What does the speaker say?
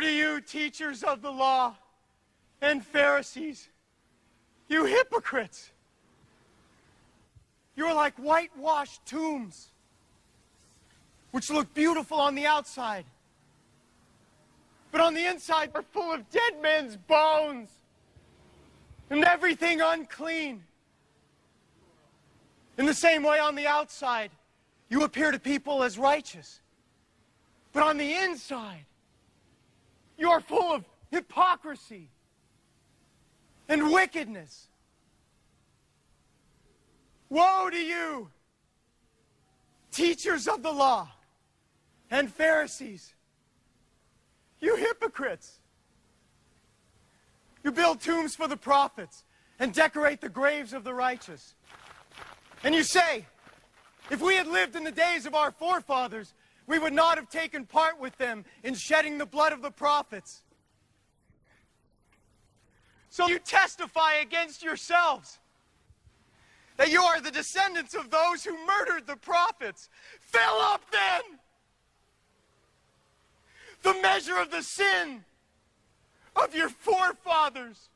to you, teachers of the law and Pharisees, you hypocrites! You're like whitewashed tombs, which look beautiful on the outside, but on the inside are full of dead men's bones and everything unclean. In the same way, on the outside, you appear to people as righteous, but on the inside, you are full of hypocrisy and wickedness. Woe to you, teachers of the law and Pharisees, you hypocrites! You build tombs for the prophets and decorate the graves of the righteous. And you say, if we had lived in the days of our forefathers, we would not have taken part with them in shedding the blood of the prophets. So you testify against yourselves that you are the descendants of those who murdered the prophets. Fill up then the measure of the sin of your forefathers.